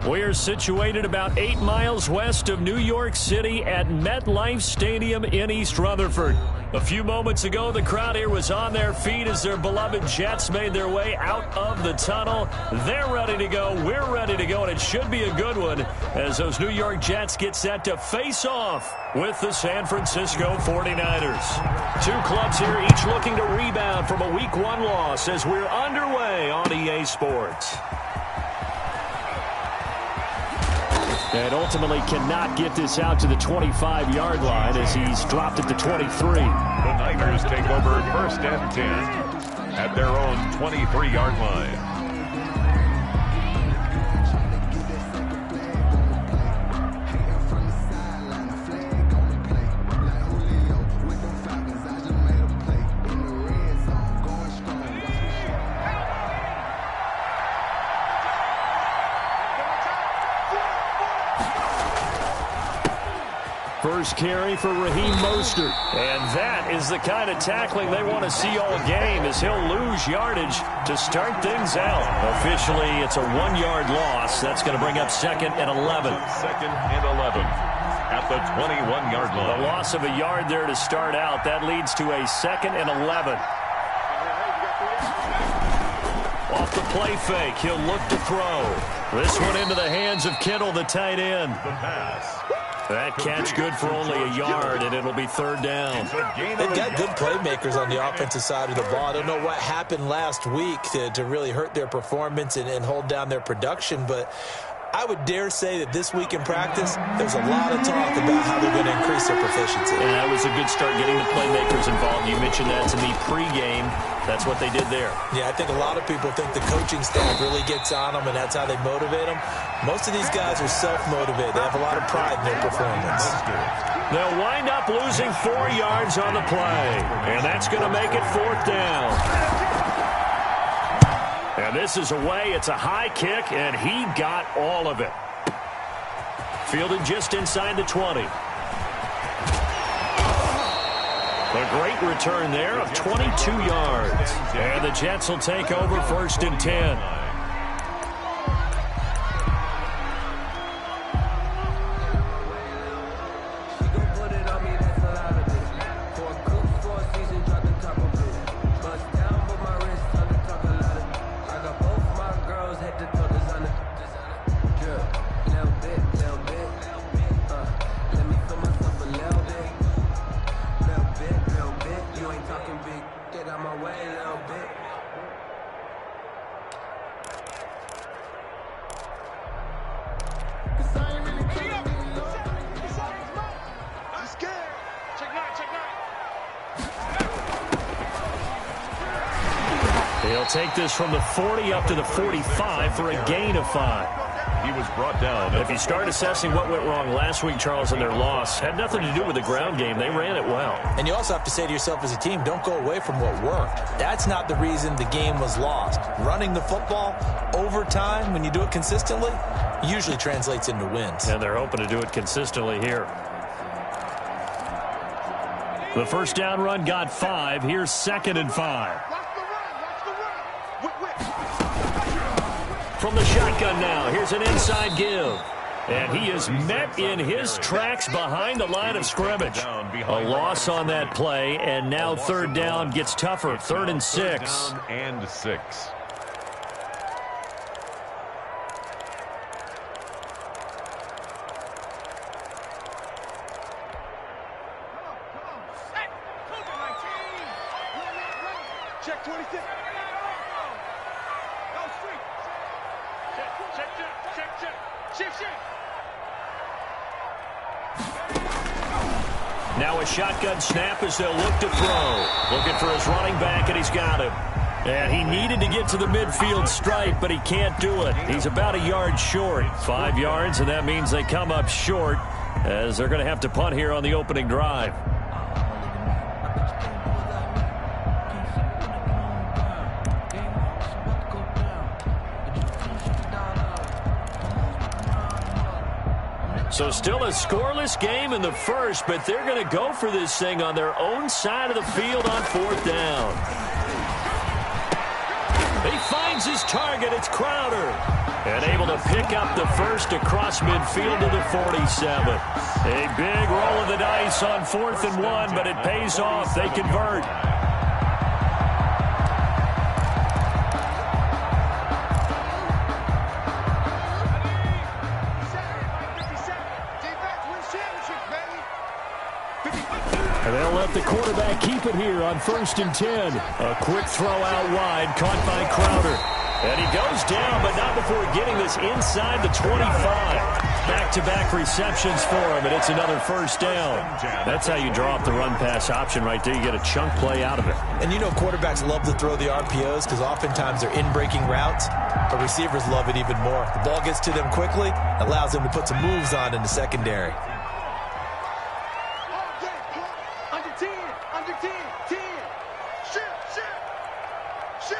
We are situated about 8 miles west of New York City at MetLife Stadium in East Rutherford. A few moments ago, the crowd here was on their feet as their beloved Jets made their way out of the tunnel. They're ready to go. We're ready to go, and it should be a good one as those New York Jets get set to face off with the San Francisco 49ers. Two clubs here, each looking to rebound from a Week 1 loss as we're underway on EA Sports. And ultimately cannot get this out to the 25-yard line as he's dropped it to 23. The Niners take over 1st and 10 at their own 23-yard line. First carry for Raheem Mostert. And that is the kind of tackling they want to see all game as he'll lose yardage to start things out. Officially, it's a 1-yard loss. That's going to bring up 2nd and 11. 2nd and 11 at the 21-yard line. The loss of a yard there to start out. That leads to a 2nd and 11. Off the play fake, he'll look to throw. This one into the hands of Kittle, the tight end. The pass. That catch good for only a yard, and it'll be 3rd down. They've got good playmakers on the offensive side of the ball. I don't know what happened last week to really hurt their performance and hold down their production, but I would dare say that this week in practice, there's a lot of talk about how they're going to increase their proficiency. And that was a good start getting the playmakers involved. You mentioned that to me pregame. That's what they did there. Yeah, I think a lot of people think the coaching staff really gets on them, and that's how they motivate them. Most of these guys are self-motivated. They have a lot of pride in their performance. They'll wind up losing 4 yards on the play, and that's going to make it 4th down. And this is away. It's a high kick, and he got all of it. Fielded just inside the 20. A great return there of 22 yards. And the Jets will take over 1st and 10. He'll take this from the 40 up to the 45 for a gain of 5. He was brought down. If you start assessing what went wrong last week, Charles, in their loss, had nothing to do with the ground game. They ran it well. And you also have to say to yourself as a team, don't go away from what worked. That's not the reason the game was lost. Running the football over time, when you do it consistently, usually translates into wins. And they're hoping to do it consistently here. The first down run got 5. Here's 2nd and 5. From the shotgun now, here's an inside give. And he is met in his tracks behind the line of scrimmage. A loss on that play, and now 3rd down gets tougher. 3rd and 6. And 6. Check 26. Now a shotgun snap as they'll look to throw. Looking for his running back, and he's got him. And he needed to get to the midfield stripe, but he can't do it. He's about a yard short. 5 yards, and that means they come up short as they're going to have to punt here on the opening drive. So still a scoreless game in the first, but they're going to go for this thing on their own side of the field on 4th down. He finds his target. It's Crowder. And able to pick up the first across midfield to the 47. A big roll of the dice on 4th and 1, but it pays off. They convert. And they'll let the quarterback keep it here on 1st and 10. A quick throw out wide, caught by Crowder. And he goes down, but not before getting this inside the 25. Back-to-back receptions for him, and it's another first down. That's how you draw up the run-pass option right there. You get a chunk play out of it. And you know quarterbacks love to throw the RPOs because oftentimes they're in-breaking routes, but receivers love it even more. The ball gets to them quickly, allows them to put some moves on in the secondary. Under 10, 10. Shoot.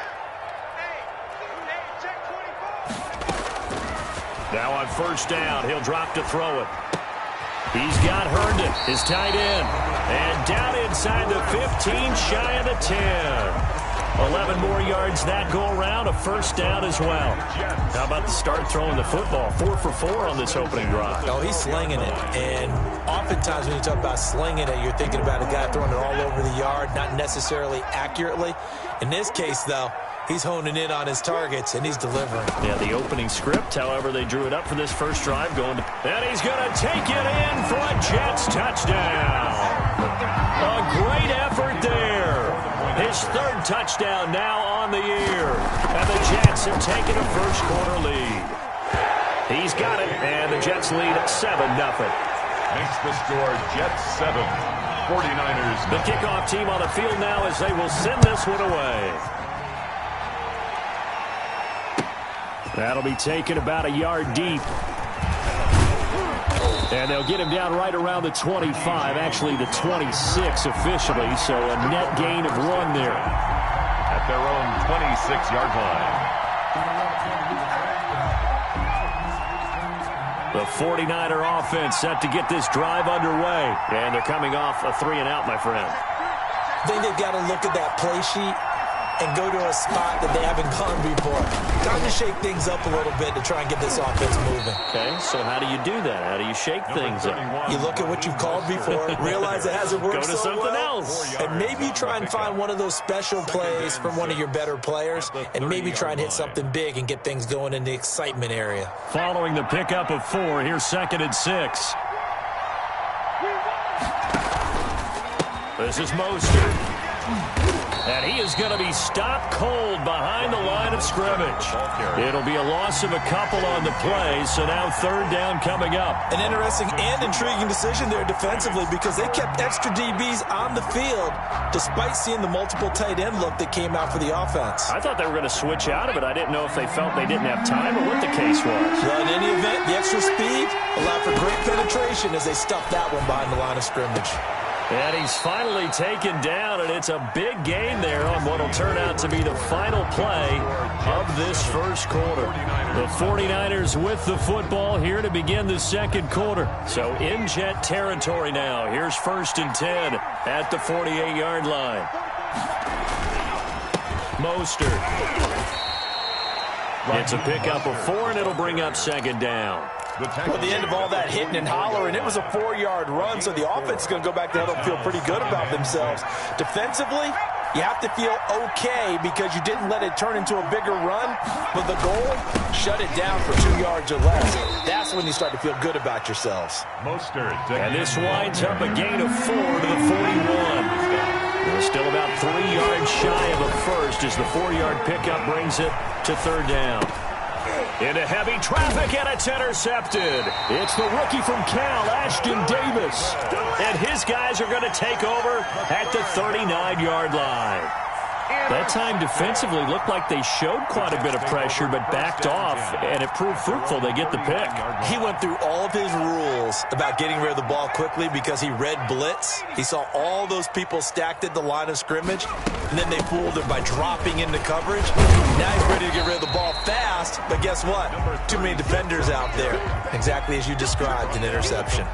Now on first down, he'll drop to throw it. He's got Herndon, his tight end. And down inside the 15, shy of the 10. 11 more yards that go around, a first down as well. How about the start throwing the football? 4 for 4 on this opening drive. Oh, he's slinging it. And oftentimes when you talk about slinging it, you're thinking about a guy throwing it all over the yard, not necessarily accurately. In this case, though, he's honing in on his targets, and he's delivering. Yeah, the opening script, however, they drew it up for this first drive. And he's going to take it in for a Jets touchdown. A great effort there. His 3rd touchdown now on the year. And the Jets have taken a first quarter lead. He's got it, and the Jets lead 7-0. Makes the score Jets 7, 49ers. The kickoff team on the field now as they will send this one away. That'll be taken about a yard deep. And they'll get him down right around the 25, actually the 26 officially, so a net gain of 1 there. At their own 26-yard line. The 49er offense set to get this drive underway. And they're coming off a 3-and-out, my friend. I think they've got to look at that play sheet and go to a spot that they haven't gone before. Time to shake things up a little bit to try and get this offense moving. Okay, so how do you do that? How do you shake things up? You look at what you've called before, realize it hasn't worked Go to so something well, else. and maybe try and find one of those special plays from one of your better players, and maybe try and hit something big and get things going in the excitement area. Following the pickup of 4, here's 2nd and 6. This is Mostert. And he is going to be stopped cold behind the line of scrimmage. It'll be a loss of a couple on the play, so now 3rd down coming up. An interesting and intriguing decision there defensively because they kept extra DBs on the field despite seeing the multiple tight end look that came out for the offense. I thought they were going to switch out of it. I didn't know if they felt they didn't have time or what the case was. Well, in any event, the extra speed allowed for great penetration as they stuffed that one behind the line of scrimmage. And he's finally taken down, and it's a big gain there on what will turn out to be the final play of this first quarter. The 49ers with the football here to begin the second quarter. So in Jet territory now. Here's 1st and 10 at the 48-yard line. Mostert. It's a pickup of 4, and it'll bring up 2nd down. Well, the end of all that hitting and hollering, it was a 4-yard run, so the offense is going to go back to huddle and feel pretty good about themselves. Defensively, you have to feel okay because you didn't let it turn into a bigger run, but the goal, shut it down for 2 yards or less. That's when you start to feel good about yourselves. Mostert. And this winds up a gain of 4 to the 41. We're still about 3 yards shy of a first as the 4-yard pickup brings it to 3rd down. Into heavy traffic, and it's intercepted. It's the rookie from Cal, Ashton Davis. And his guys are going to take over at the 39-yard line. That time defensively looked like they showed quite a bit of pressure but backed off, and it proved fruitful. They get the pick. He went through all of his rules about getting rid of the ball quickly because he read blitz. He saw all those people stacked at the line of scrimmage, and then they fooled him by dropping into coverage. Now he's ready to get rid of the ball fast, but guess what? Too many defenders out there. Exactly as you described, an interception.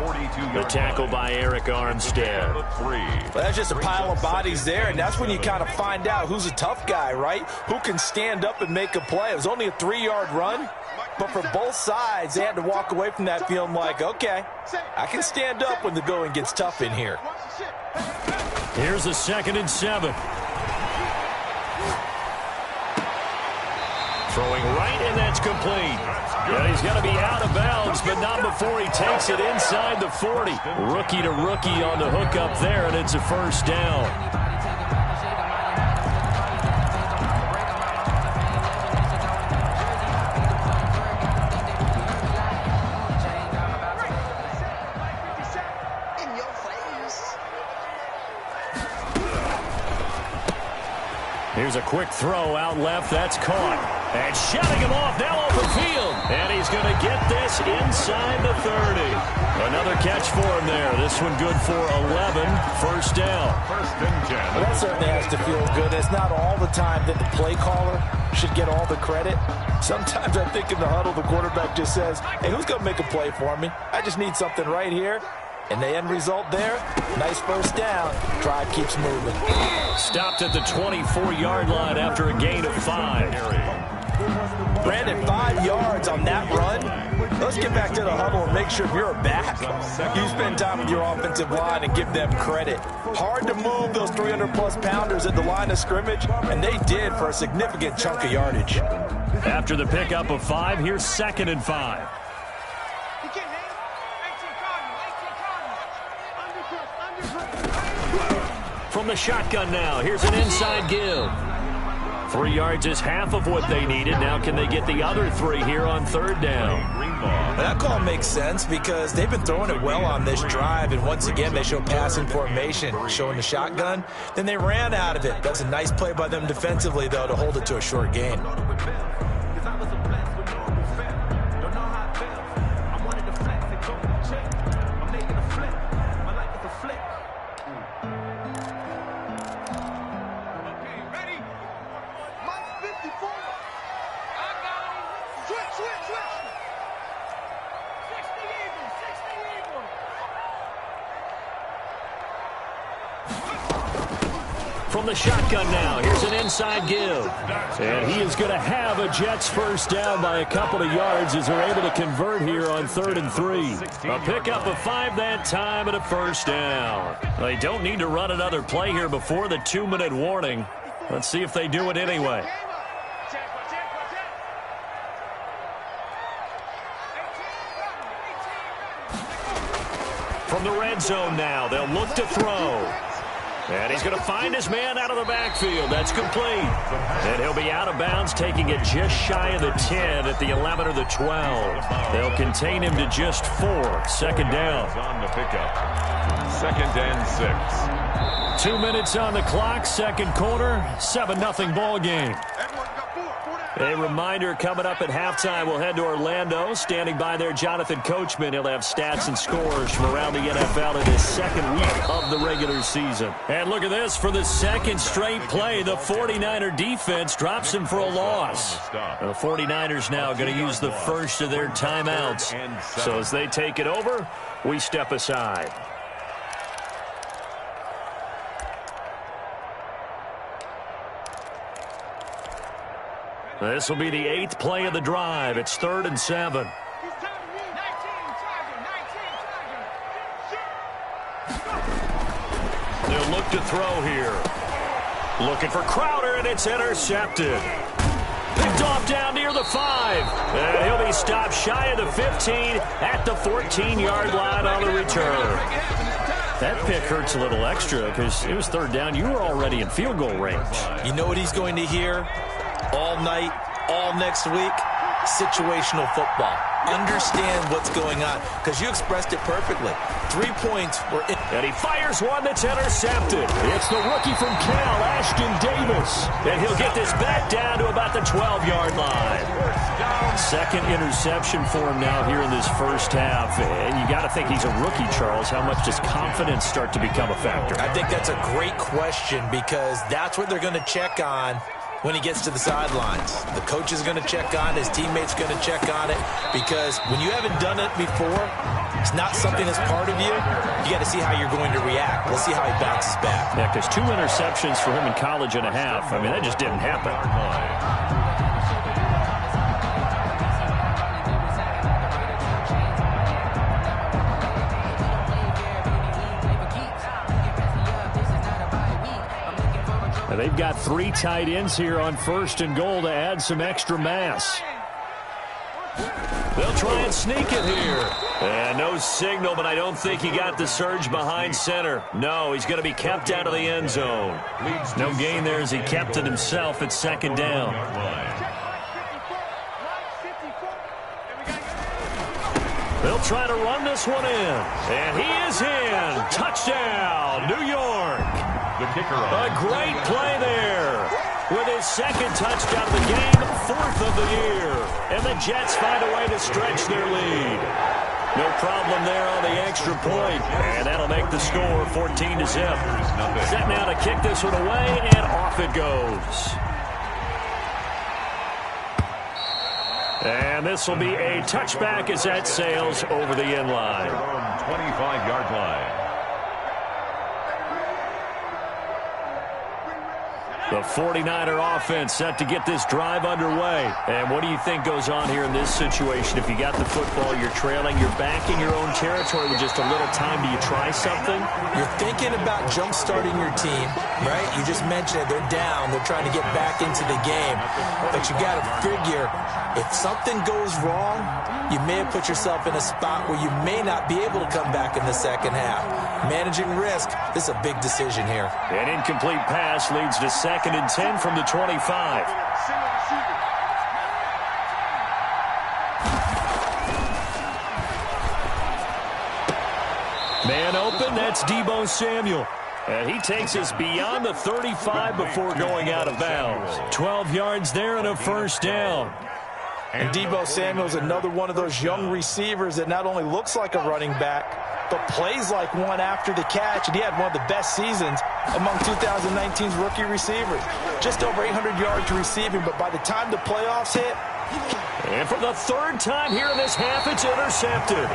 The tackle by Eric Armstead. Well, that's just a pile of bodies there, and that's when you kind of find out who's a tough guy, right? Who can stand up and make a play. It was only a 3-yard run, But for both sides, they had to walk away from that feeling like, okay, I can stand up when the going gets tough in here. Here's a 2nd and 7. Throwing right, and that's complete. Yeah, he's got to be out of bounds, but not before he takes it inside the 40. Rookie to rookie on the hook up there, and it's a first down. Here's a quick throw out left. That's caught. And shutting him off now over field. And he's going to get this inside the 30. Another catch for him there. This one good for 11. First down. 1st and 10. Well, that certainly has to feel good. It's not all the time that the play caller should get all the credit. Sometimes I think in the huddle, the quarterback just says, hey, who's going to make a play for me? I just need something right here. And the end result there, nice first down. Drive keeps moving. Stopped at the 24-yard line after a gain of 5. Brandon, 5 yards on that run. Let's get back to the huddle and make sure you're back. You spend time with your offensive line and give them credit. Hard to move those 300-plus pounders at the line of scrimmage, and they did for a significant chunk of yardage. After the pickup of 5, here's 2nd and 5. From the shotgun now, here's an inside give. 3 yards is half of what they needed. Now can they get the other 3 here on 3rd down? That call makes sense because they've been throwing it well on this drive, and once again they show passing formation, showing the shotgun. Then they ran out of it. That's a nice play by them defensively, though, to hold it to a short gain. From the shotgun now, here's an inside give. And he is going to have a Jets first down by a couple of yards as they're able to convert here on 3rd and 3. A pickup of 5 that time and a first down. They don't need to run another play here before the 2-minute warning. Let's see if they do it anyway. From the red zone now, they'll look to throw. And he's going to find his man out of the backfield. That's complete. And he'll be out of bounds, taking it just shy of the 10 at the 11 or the 12. They'll contain him to just 4. 2nd down. On the pickup. 2nd and 6. 2 minutes on the clock, 2nd quarter, 7-0 ball game. A reminder coming up at halftime, we'll head to Orlando. Standing by there, Jonathan Coachman. He'll have stats and scores from around the NFL in his 2nd week of the regular season. And look at this. For the 2nd straight play, the 49er defense drops him for a loss. The 49ers now going to use the first of their timeouts. So as they take it over, we step aside. This will be the 8th play of the drive. It's 3rd and 7. They'll look to throw here. Looking for Crowder, and it's intercepted. Picked off down near the 5. And he'll be stopped shy of the 15 at the 14-yard line on the return. That pick hurts a little extra because it was 3rd down. You were already in field goal range. You know what he's going to hear all night, all next week? Situational football. Understand what's going on, because you expressed it perfectly. 3 points were in. And he fires one that's intercepted. It's the rookie from Cal, Ashton Davis. And he'll get this back down to about the 12-yard line. 2nd interception for him now here in this first half. And you got to think he's a rookie, Charles. How much does confidence start to become a factor? I think that's a great question, because that's what they're going to check on when he gets to the sidelines. The coach is going to check on, his teammates going to check on it, because when you haven't done it before, it's not something that's part of you. You got to see how you're going to react. Let's see how he bounces back. Yeah, because 2 interceptions for him in college and a half. I mean, that just didn't happen. they've got 3 tight ends here on 1st and goal to add some extra mass. They'll try and sneak it here. And no signal, but I don't think he got the surge behind center. No, he's going to be kept out of the end zone. No gain there as he kept it himself at 2nd down. They'll try to run this one in. And he is in. Touchdown, New York. The kicker A great play there. With his 2nd touchdown of the game, 4th of the year. And the Jets find a way to stretch their lead. No problem there on the extra point. And that'll make the score 14-0. Set now to kick this one away, and off it goes. And this will be a touchback as that sails over the end line. 25-yard line. The 49er offense set to get this drive underway. And what do you think goes on here in this situation? If you got the football, you're trailing, you're back in your own territory with just a little time. Do you try something? You're thinking about jump-starting your team, right? You just mentioned it. They're down. They're trying to get back into the game. But you got to figure, if something goes wrong, you may have put yourself in a spot where you may not be able to come back in the second half. Managing risk, this is a big decision here. An incomplete pass leads to 2nd and 10 from the 25. Man open, that's Deebo Samuel. And he takes us beyond the 35 before going out of bounds. 12 yards there and a 1st down. And Deebo Samuel's another one of those young receivers that not only looks like a running back, but plays like one after the catch. And he had one of the best seasons among 2019's rookie receivers. Just over 800 yards receiving, but by the time the playoffs hit... And for the 3rd time here in this half, it's intercepted.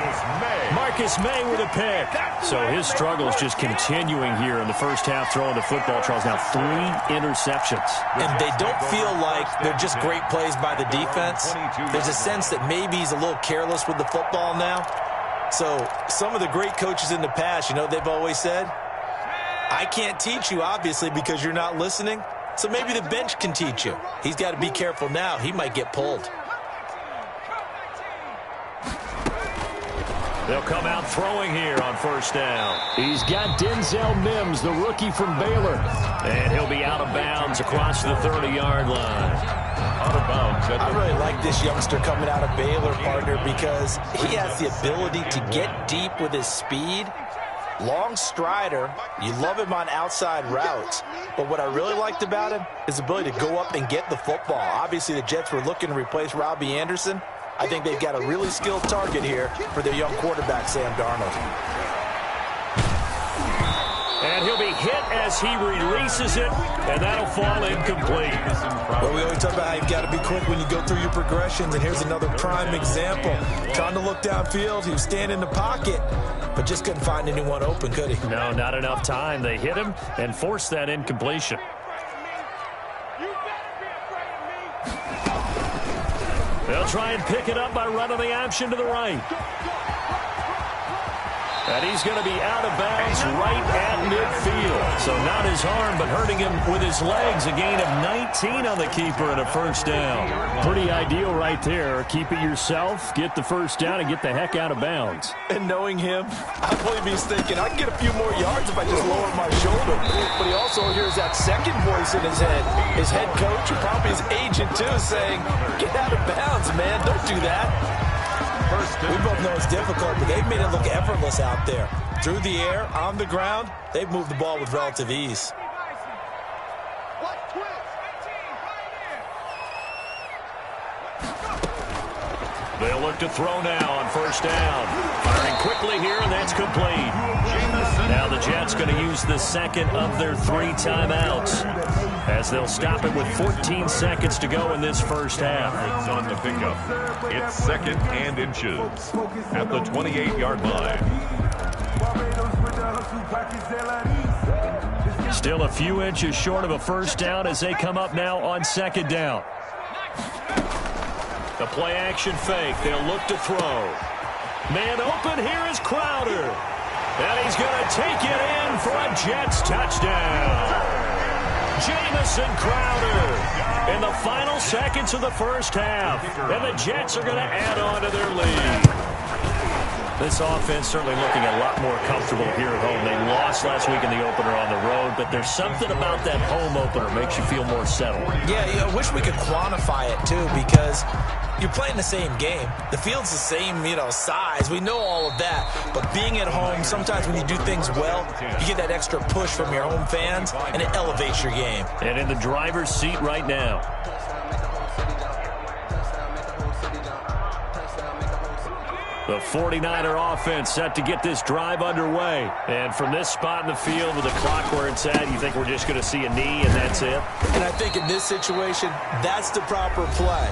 Marcus May with a pick. So his struggles just continuing here in the first half throwing the football. Charles, now 3 interceptions. And they don't feel like they're just great plays by the defense. There's a sense that maybe he's a little careless with the football now. So some of the great coaches in the past, you know, they've always said, I can't teach you, obviously, because you're not listening. So maybe the bench can teach you. He's got to be careful now. He might get pulled. They'll come out throwing here on 1st down. He's got Denzel Mims, the rookie from Baylor. And he'll be out of bounds across the 30-yard line. Out of bounds. I really like this youngster coming out of Baylor, partner, because he has the ability to get deep with his speed. Long strider. You love him on outside routes. But what I really liked about him is his ability to go up and get the football. Obviously, the Jets were looking to replace Robbie Anderson. I think they've got a really skilled target here for their young quarterback, Sam Darnold. And he'll be hit as he releases it, and that'll fall incomplete. Well, we always talk about how you've got to be quick when you go through your progressions, and here's another prime example. Trying to look downfield, he was standing in the pocket, but just couldn't find anyone open, could he? No, not enough time. They hit him and forced that incompletion. They'll try and pick it up by running the option to the right. And he's going to be out of bounds right at midfield. So not his arm, but hurting him with his legs. A gain of 19 on the keeper and a 1st down. Pretty ideal right there. Keep it yourself, get the 1st down, and get the heck out of bounds. And knowing him, I believe he's thinking, I can get a few more yards if I just lower my shoulder. But he also hears that second voice in his head. His head coach, and probably his agent too, saying, get out of bounds, man. Don't do that. We both know it's difficult, but they've made it look effortless out there. Through the air, on the ground, they've moved the ball with relative ease. They'll look to throw now on 1st down. Firing quickly here, and that's complete. Now the Jets going to use the 2nd of their 3 timeouts as they'll stop it with 14 seconds to go in this first half. It's on the pickup. It's 2nd and inches at the 28-yard line. Still a few inches short of a 1st down as they come up now on 2nd down. The play action fake. They'll look to throw. Man open. Here is Crowder. And he's going to take it in for a Jets touchdown. Jamison Crowder in the final seconds of the first half. And the Jets are going to add on to their lead. This offense certainly looking a lot more comfortable here at home. They lost last week in the opener on the road, but there's something about that home opener makes you feel more settled. Yeah, I wish we could quantify it, too, because you're playing the same game. The field's the same, size. We know all of that. But being at home, sometimes when you do things well, you get that extra push from your home fans, and it elevates your game. And in the driver's seat right now. The 49er offense set to get this drive underway. And from this spot in the field with the clock where it's at, you think we're just going to see a knee and that's it? And I think in this situation, that's the proper play.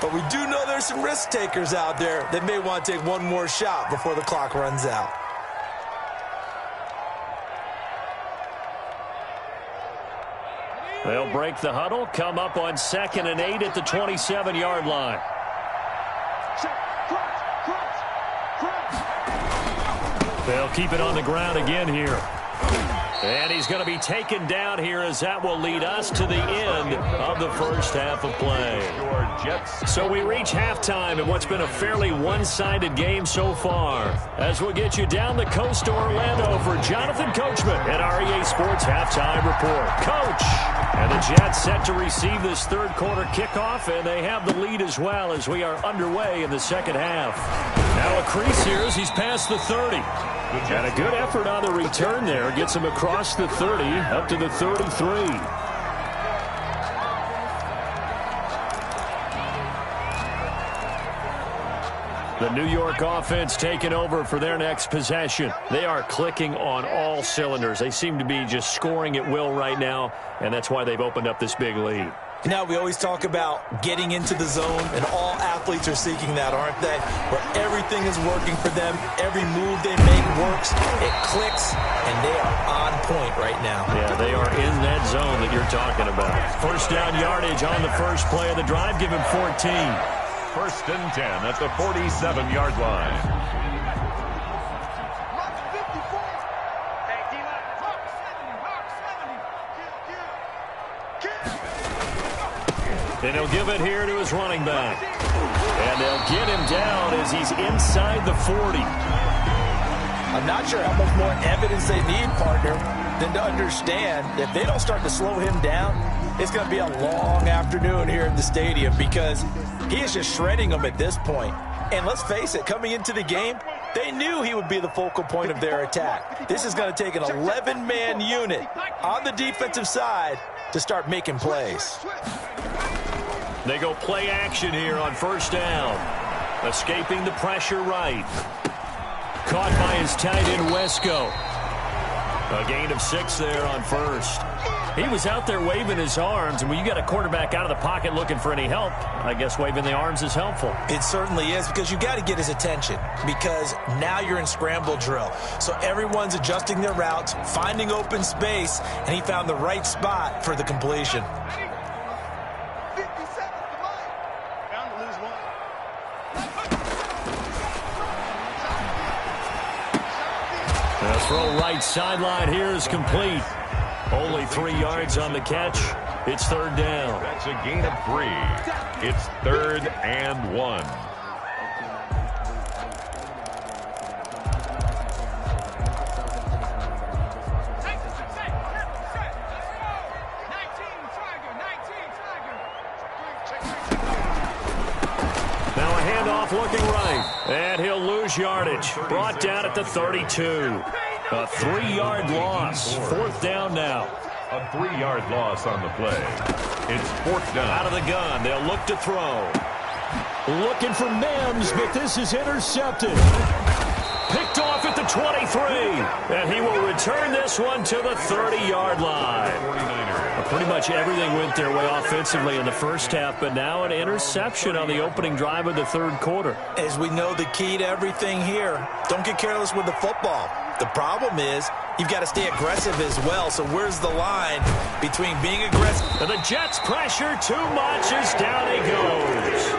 But we do know there's some risk takers out there that may want to take one more shot before the clock runs out. They'll break the huddle, come up on 2nd and 8 at the 27-yard line. They'll keep it on the ground again here. And he's going to be taken down here as that will lead us to the end of the first half of play. So we reach halftime in what's been a fairly one-sided game so far. As we'll get you down the coast to Orlando for Jonathan Coachman at REA Sports Halftime Report. Coach! And the Jets set to receive this third quarter kickoff, and they have the lead as well as we are underway in the second half. Now a crease here as he's past the 30. And a good effort on the return there. Gets him across the 30, up to the 33. The New York offense taking over for their next possession. They are clicking on all cylinders. They seem to be just scoring at will right now, and that's why they've opened up this big lead. Now, we always talk about getting into the zone, and all athletes are seeking that, aren't they? Where everything is working for them, every move they make works, it clicks, and they are on point right now. Yeah, they are in that zone that you're talking about. First down yardage on the first play of the drive, give him 14. First and 10 at the 47-yard line. And he'll give it here to his running back. And they'll get him down as he's inside the 40. I'm not sure how much more evidence they need, partner, than to understand that if they don't start to slow him down, it's going to be a long afternoon here in the stadium because he is just shredding them at this point. And let's face it, coming into the game, they knew he would be the focal point of their attack. This is going to take an 11-man unit on the defensive side to start making plays. They go play action here on first down. Escaping the pressure right. Caught by his tight end, Wesco. A gain of 6 there on first. He was out there waving his arms, and when you got a quarterback out of the pocket looking for any help, I guess waving the arms is helpful. It certainly is, because you got to get his attention, because now you're in scramble drill. So everyone's adjusting their routes, finding open space, and he found the right spot for the completion. The throw right sideline here is complete. Only 3 yards on the catch. It's third down. That's a gain of 3. It's 3rd and 1. Now a handoff looking right. And he'll lose yardage. Brought down at the 32. A 3-yard loss. 4th down now. A 3-yard loss on the play. It's 4th down. Out of the gun. They'll look to throw. Looking for Mims, but this is intercepted. Picked off at the 23. And he will return this one to the 30-yard line. Pretty much everything went their way offensively in the first half, but now an interception on the opening drive of the third quarter. As we know, the key to everything here, don't get careless with the football. The problem is you've got to stay aggressive as well. So where's the line between being aggressive? And the Jets pressure too much as down he goes.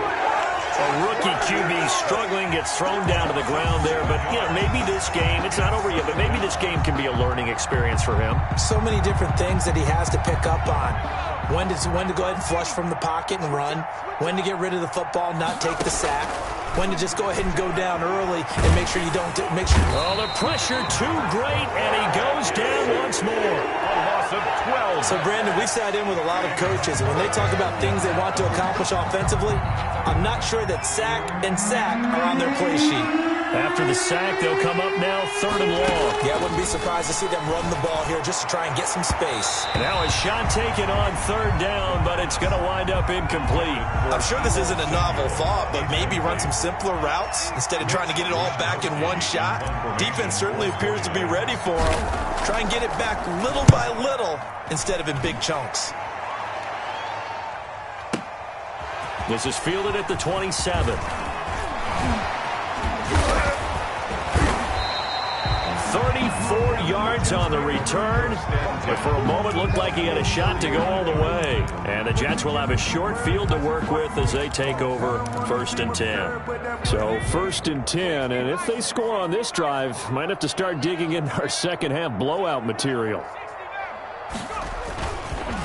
A rookie QB struggling, gets thrown down to the ground there. But, maybe this game, it's not over yet, but maybe this game can be a learning experience for him. So many different things that he has to pick up on. When to go ahead and flush from the pocket and run. When to get rid of the football, not take the sack. When to just go ahead and go down early and make sure you don't make sure. Oh, the pressure too great, and he goes down once more. A loss of 12. So, Brandon, we sat in with a lot of coaches, and when they talk about things they want to accomplish offensively, I'm not sure that sack and sack are on their play sheet. After the sack, they'll come up now 3rd and long. Yeah, I wouldn't be surprised to see them run the ball here just to try and get some space. Now a shot taken on 3rd down, but it's going to wind up incomplete. I'm sure this isn't a novel thought, but maybe run some simpler routes instead of trying to get it all back in one shot. Defense certainly appears to be ready for them. Try and get it back little by little instead of in big chunks. This is fielded at the 27. 34 yards on the return, but for a moment looked like he had a shot to go all the way. And the Jets will have a short field to work with as they take over 1st and 10. So 1st and 10, and if they score on this drive, might have to start digging in our second half blowout material.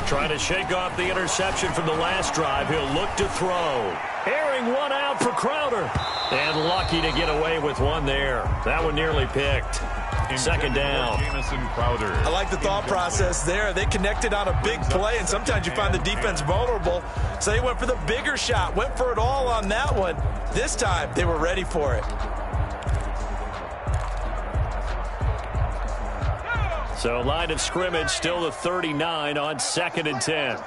Trying to shake off the interception from the last drive. He'll look to throw. Airing one out for Crowder. And lucky to get away with one there. That one nearly picked. 2nd down. Crowder. I like the thought process there. They connected on a big play, and sometimes you find the defense vulnerable. So they went for the bigger shot, went for it all on that one. This time, they were ready for it. So line of scrimmage still the 39 on 2nd and 10.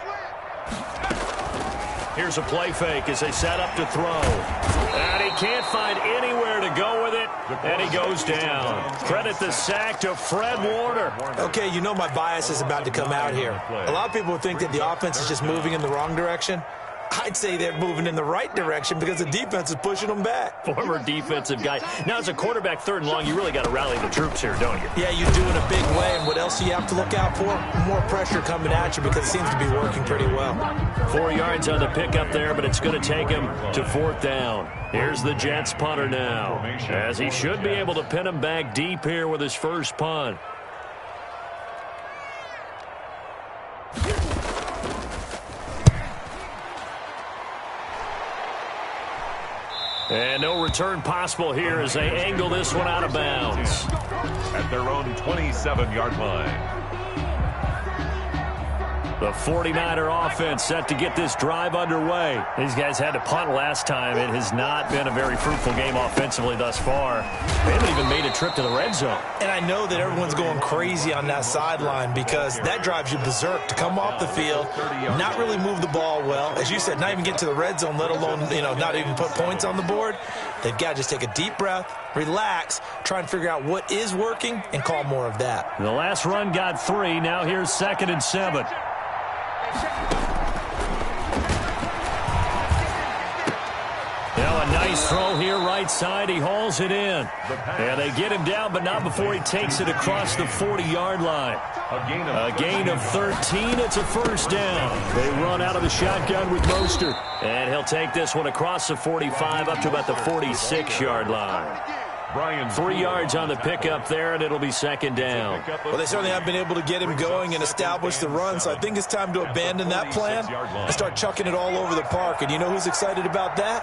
Here's a play fake as they set up to throw. And he can't find anywhere to go with it, and he goes down. Credit the sack to Fred Warner. Okay, you know my bias is about to come out here. A lot of people think that the offense is just moving in the wrong direction. I'd say they're moving in the right direction because the defense is pushing them back. Former defensive guy. Now, as a quarterback 3rd and long, you really got to rally the troops here, don't you? Yeah, you do in a big way. And what else do you have to look out for? More pressure coming at you because it seems to be working pretty well. 4 yards on the pickup there, but it's going to take him to 4th down. Here's the Jets punter now, as he should be able to pin him back deep here with his first punt. And no return possible here as they angle this one out of bounds. At their own 27-yard line. The 49er offense set to get this drive underway. These guys had to punt last time. It has not been a very fruitful game offensively thus far. They haven't even made a trip to the red zone. And I know that everyone's going crazy on that sideline because that drives you berserk to come off the field, not really move the ball well. As you said, not even get to the red zone, let alone, not even put points on the board. They've got to just take a deep breath, relax, try and figure out what is working, and call more of that. The last run got 3. Now here's 2nd and 7. Now a nice throw here right side. He hauls it in. And they get him down, but not before he takes it across the 40-yard line. A gain of 13. It's a 1st down. They run out of the shotgun with Mostert. And he'll take this one across the 45 up to about the 46-yard line. 3 yards on the pickup there, and it'll be 2nd down. Well, they certainly have been able to get him going and establish the run, so I think it's time to abandon that plan and start chucking it all over the park. And you know who's excited about that?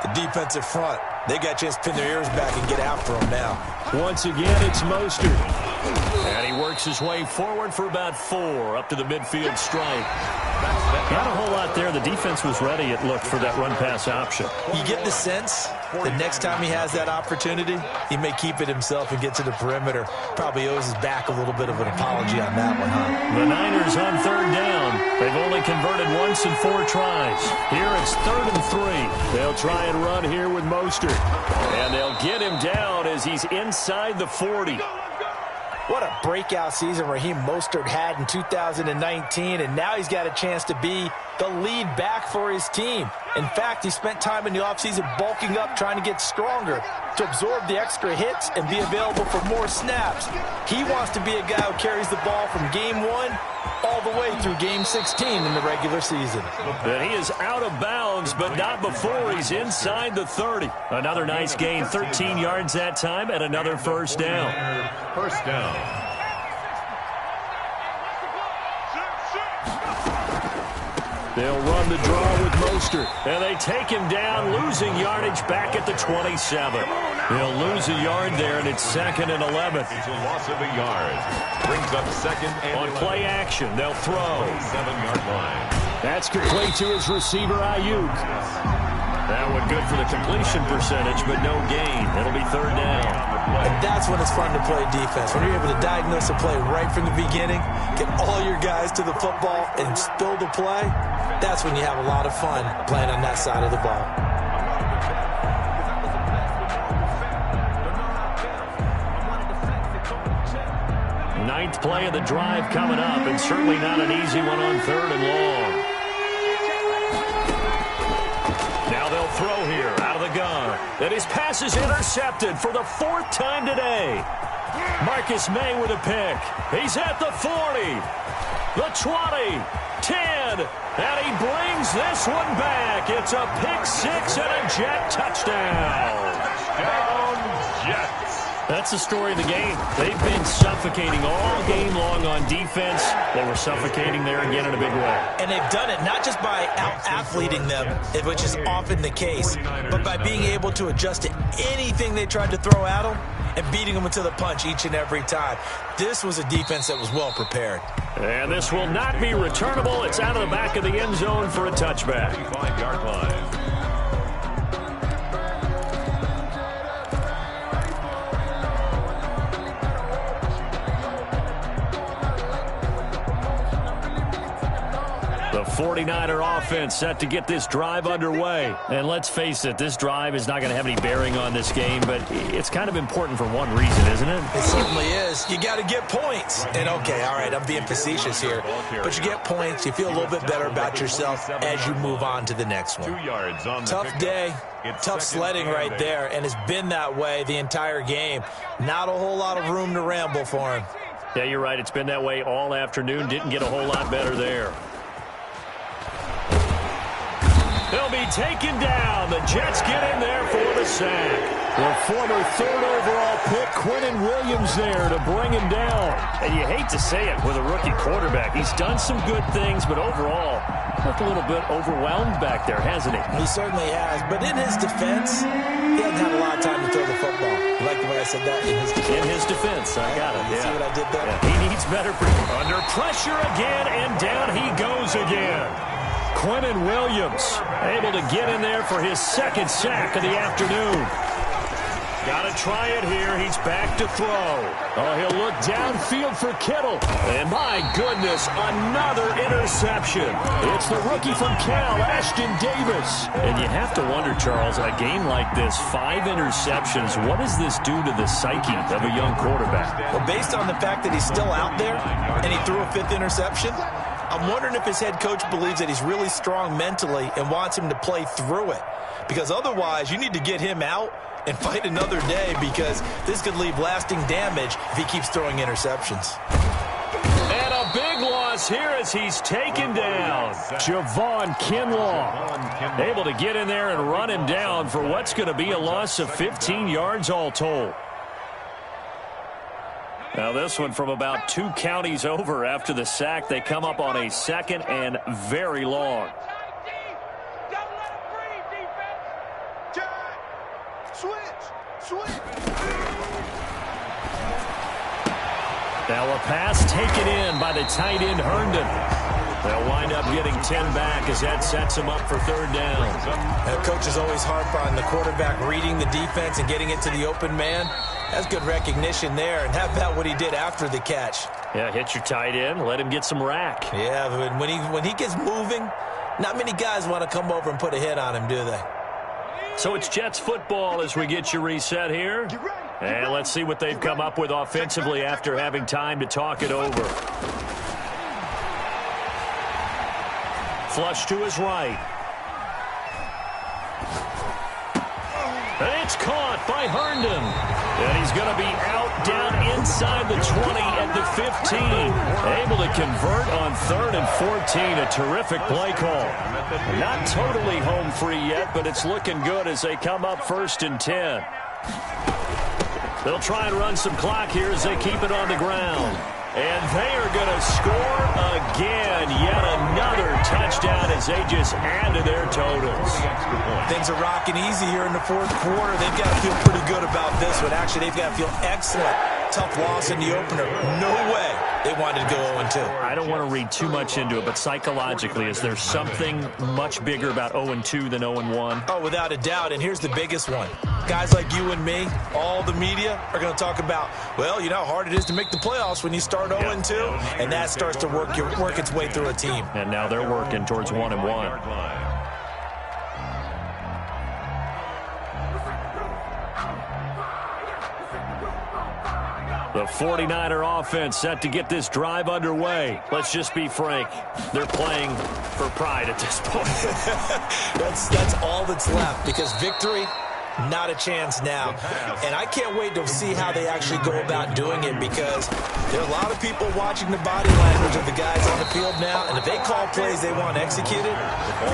The defensive front. They got a chance to pin their ears back and get after him now. Once again, it's Mostert. And he works his way forward for about 4 up to the midfield stripe. Not a whole lot there. The defense was ready, it looked, for that run-pass option. You get the sense that next time he has that opportunity, he may keep it himself and get to the perimeter. Probably owes his back a little bit of an apology on that one, huh? The Niners on 3rd down. They've only converted once in 4 tries. Here it's 3rd and 3. They'll try and run here with Mostert. And they'll get him down as he's inside the 40. What a breakout season Raheem Mostert had in 2019, and now he's got a chance to be the lead back for his team. In fact, he spent time in the offseason bulking up, trying to get stronger to absorb the extra hits and be available for more snaps. He wants to be a guy who carries the ball from game 1 all the way through game 16 in the regular season. And he is out of bounds, but not before he's inside the 30. Another nice gain, 13 yards that time, and another first down. First down. They'll run the draw with Mostert. And they take him down, losing yardage back at the 27. They'll lose a yard there, and it's 2nd and 11. It's a loss of a yard. Brings up 2nd and On 11. play action, they'll throw. 7-yard line. That's complete to his receiver, Ayuk. That one good for the completion percentage, but no gain. It'll be 3rd down. And that's when it's fun to play defense. When you're able to diagnose a play right from the beginning, get all your guys to the football, and spill the play, that's when you have a lot of fun playing on that side of the ball. Ninth play of the drive coming up, and certainly not an easy one on 3rd and long. Now they'll throw here out of the gun. And his pass is intercepted for the 4th time today. Marcus May with a pick. He's at the 40, the 20, 10, and he brings this one back. It's a pick 6 and a Jet touchdown. Down Jets. That's the story of the game. They've been suffocating all game long on defense. They were suffocating there again in a big way. And they've done it not just by out-athleting them, which is often the case, but by being able to adjust to anything they tried to throw at them and beating them into the punch each and every time. This was a defense that was well prepared. And this will not be returnable. It's out of the back of the end zone for a touchback. 5-yard line. The 49er offense set to get this drive underway. And let's face it, this drive is not going to have any bearing on this game, but it's kind of important for one reason, isn't it? It certainly is. You got to get points. And, okay, all right, I'm being facetious here. But you get points, you feel a little bit better about yourself as you move on to the next one. 2 yards on the Tough pickup. day, It's tough 2nd sledding and right there, and it's been that way the entire game. Not a whole lot of room to ramble for him. Yeah, you're right. It's been that way all afternoon. Didn't get a whole lot better there. They'll be taken down. The Jets get in there for the sack. The former 3rd overall pick, Quinnen Williams, there to bring him down. And you hate to say it with a rookie quarterback. He's done some good things, but overall, looked a little bit overwhelmed back there, hasn't he? He certainly has. But in his defense, he hasn't had a lot of time to throw the football. You like the way I said that? In his defense. In his defense. I got it. You see what I did there? Yeah, he needs better. Under pressure again, and down he goes again. Quinnen Williams able to get in there for his 2nd sack of the afternoon. Got to try it here. He's back to throw. Oh, he'll look downfield for Kittle. And my goodness, another interception. It's the rookie from Cal, Ashton Davis. And you have to wonder, Charles, a game like this, 5 interceptions, what does this do to the psyche of a young quarterback? Well, based on the fact that he's still out there and he threw a 5th interception, I'm wondering if his head coach believes that he's really strong mentally and wants him to play through it. Because otherwise, you need to get him out and fight another day, because this could leave lasting damage if he keeps throwing interceptions. And a big loss here as he's taken down. Javon Kinlaw able to get in there and run him down for what's going to be a loss of 15 yards all told. Now this one from about 2 counties over after the sack. They come up on a 2nd and very long. Now a pass taken in by the tight end Herndon. They'll wind up getting 10 back as that sets them up for 3rd down. Coaches always harp on the quarterback reading the defense and getting it to the open man. That's good recognition there. And how about what he did after the catch? Yeah, hit your tight end, let him get some rack. Yeah, but when he gets moving, not many guys want to come over and put a hit on him, do they? So it's Jets football as we get you reset here. And let's see what they've come up with offensively after having time to talk it over. Flush to his right. And it's caught by Herndon. And he's going to be out down inside the 20 at the 15. Able to convert on 3rd and 14. A terrific play call. Not totally home free yet, but it's looking good as they come up 1st and 10. They'll try and run some clock here as they keep it on the ground. And they are going to score again. Yet another touchdown as they just add to their totals. Things are rocking easy here in the 4th quarter. They've got to feel pretty good about this one. Actually, they've got to feel excellent. Tough loss in the opener. No way they wanted to go 0-2. I don't want to read too much into it, but psychologically, is there something much bigger about 0-2 than 0-1? Oh, without a doubt. And here's the biggest one. Guys like you and me, all the media, are going to talk about, well, you know how hard it is to make the playoffs when you start 0-2, and that starts to work its way through a team. And now they're working towards 1-1. The 49er offense set to get this drive underway. Let's just be frank. They're playing for pride at this point. That's all that's left, because victory, not a chance now. And I can't wait to see how they actually go about doing it, because there are a lot of people watching the body language of the guys on the field now, and if they call plays they want executed,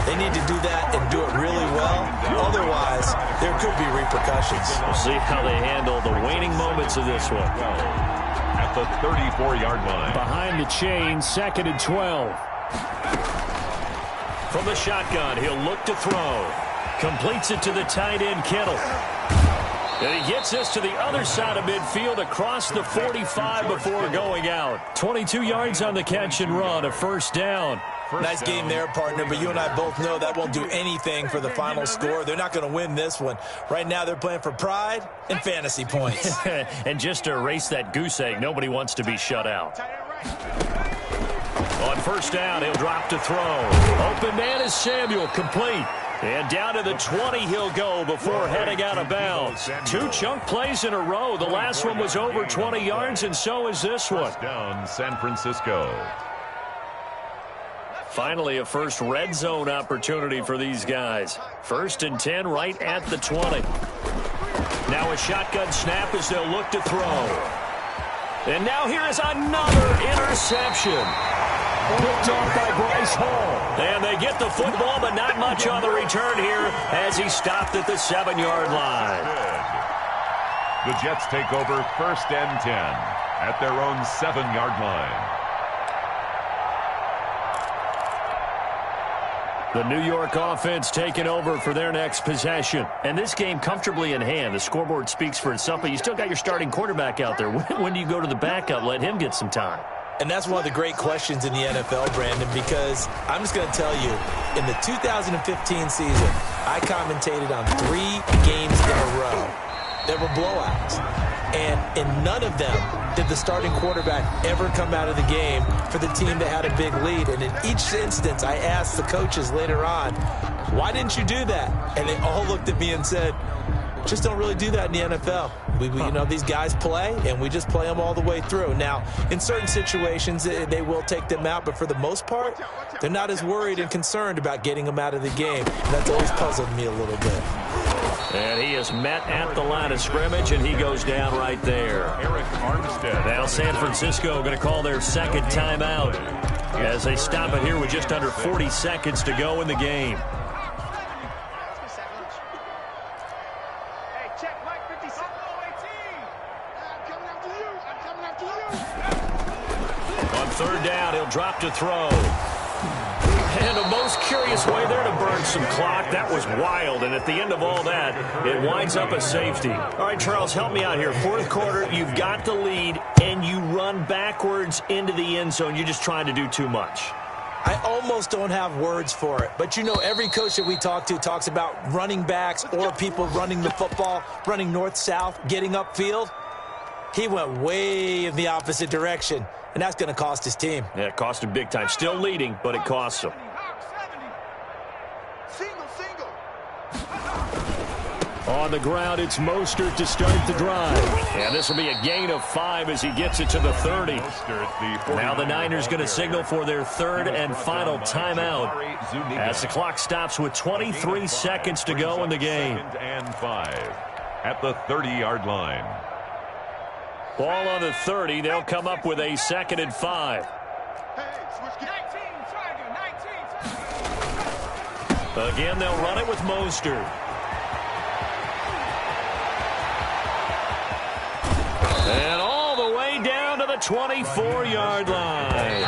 they need to do that and do it really well. Otherwise, there could be repercussions. We'll see how they handle the waning moments of this one. At the 34-yard line. Behind the chain, 2nd and 12. From the shotgun, he'll look to throw. Completes it to the tight end, Kittle. And he gets this to the other side of midfield across the 45 before going out. 22 yards on the catch and run, a 1st down. Nice game there, partner, but you and I both know that won't do anything for the final score. They're not going to win this one. Right now they're playing for pride and fantasy points. And just to erase that goose egg, nobody wants to be shut out. On 1st down, he'll drop to throw. Open man is Samuel, complete. And down to the 20 he'll go before heading out of bounds. 2 chunk plays in a row. The last one was over 20 yards, and so is this one. Down San Francisco. Finally, a first red zone opportunity for these guys. 1st and 10 right at the 20. Now a shotgun snap as they'll look to throw. And now here is another interception. Picked off by Bryce Hall. And they get the football, but not much on the return here as he stopped at the 7-yard line. The Jets take over 1st and 10 at their own 7-yard line. The New York offense taking over for their next possession. And this game comfortably in hand. The scoreboard speaks for itself, but you still got your starting quarterback out there. When do you go to the backup? Let him get some time. And that's one of the great questions in the NFL, Brandon, because I'm just going to tell you, in the 2015 season, I commentated on 3 games in a row that were blowouts. And in none of them did the starting quarterback ever come out of the game for the team that had a big lead. And in each instance, I asked the coaches later on, why didn't you do that? And they all looked at me and said, just don't really do that in the NFL. You know, these guys play, and we just play them all the way through. Now, in certain situations, they will take them out, but for the most part, they're not as worried and concerned about getting them out of the game. And that's always puzzled me a little bit. And he is met at the line of scrimmage, and he goes down right there. Eric Armstead. Now San Francisco going to call their 2nd timeout as they stop it here with just under 40 seconds to go in the game. On 3rd down, he'll drop to throw. And a most curious way there to burn some clock. That was wild, and at the end of all that, it winds up a safety. All right, Charles, help me out here. 4th quarter, you've got the lead, and you run backwards into the end zone. You're just trying to do too much. I almost don't have words for it. But, you know, every coach that we talk to talks about running backs or people running the football, running north-south, getting upfield. He went way in the opposite direction, and that's going to cost his team. Yeah, it cost him big time. Still leading, but it costs him. On the ground, it's Mostert to start the drive. And this will be a gain of 5 as he gets it to the 30. Now the Niners going to signal for their third and final timeout as the clock stops with 23 seconds to go in the game. And 5 at the 30-yard line. Ball on the 30. They'll come up with a 2nd and 5. Again, they'll run it with Mostert. And all the way down to the 24-yard line.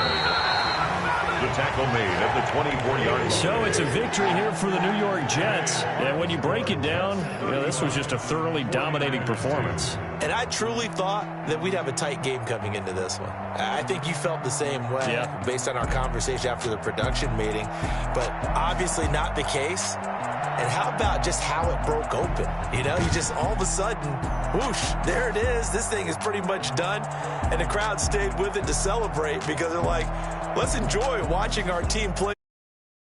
The tackle made at the 24-yard line. So it's a victory here for the New York Jets. And when you break it down, this was just a thoroughly dominating performance. And I truly thought that we'd have a tight game coming into this one. I think you felt the same way based on our conversation after the production meeting. But obviously not the case. And how about just how it broke open? You just all of a sudden, whoosh, there it is. This thing is pretty much done. And the crowd stayed with it to celebrate because they're like, let's enjoy watching our team play.